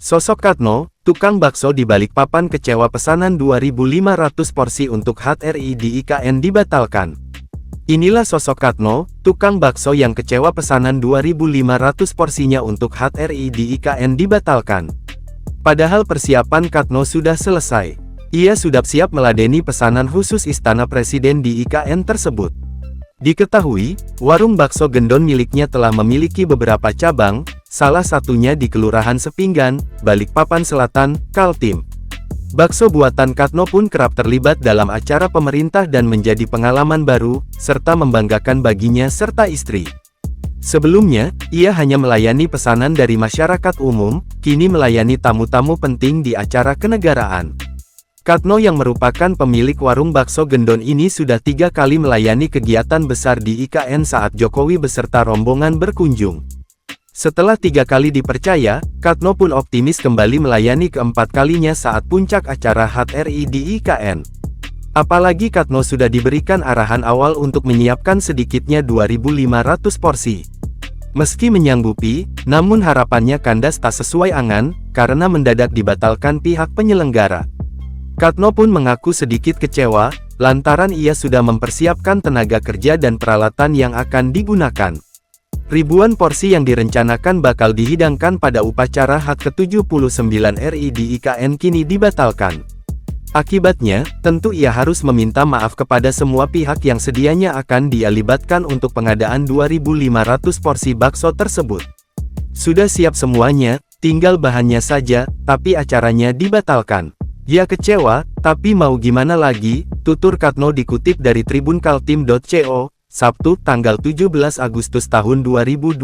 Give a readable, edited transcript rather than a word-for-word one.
Sosok Katno, tukang bakso di Balikpapan kecewa pesanan 2.500 porsi untuk HRI di IKN dibatalkan. Inilah sosok Katno, tukang bakso yang kecewa pesanan 2.500 porsinya untuk HRI di IKN dibatalkan. Padahal persiapan Katno sudah selesai. Ia sudah siap meladeni pesanan khusus Istana Presiden di IKN tersebut. Diketahui, warung bakso gendon miliknya telah memiliki beberapa cabang, salah satunya di Kelurahan Sepinggan, Balikpapan Selatan, Kaltim. Bakso buatan Katno pun kerap terlibat dalam acara pemerintah dan menjadi pengalaman baru, serta membanggakan baginya serta istri. Sebelumnya, ia hanya melayani pesanan dari masyarakat umum, kini melayani tamu-tamu penting di acara kenegaraan. Katno yang merupakan pemilik warung bakso gendon ini sudah 3 kali melayani kegiatan besar di IKN saat Jokowi beserta rombongan berkunjung. Setelah 3 kali dipercaya, Katno pun optimis kembali melayani keempat kalinya saat puncak acara HRI di IKN. Apalagi Katno sudah diberikan arahan awal untuk menyiapkan sedikitnya 2.500 porsi. Meski menyanggupi, namun harapannya kandas tak sesuai angan, karena mendadak dibatalkan pihak penyelenggara. Katno pun mengaku sedikit kecewa, lantaran ia sudah mempersiapkan tenaga kerja dan peralatan yang akan digunakan. Ribuan porsi yang direncanakan bakal dihidangkan pada upacara HUT ke-79 RI di IKN kini dibatalkan. Akibatnya, tentu ia harus meminta maaf kepada semua pihak yang sedianya akan dia libatkan untuk pengadaan 2.500 porsi bakso tersebut. Sudah siap semuanya, tinggal bahannya saja, tapi acaranya dibatalkan. Dia kecewa, tapi mau gimana lagi, tutur Katno dikutip dari tribunkaltim.co, Sabtu, tanggal 17 Agustus tahun 2024.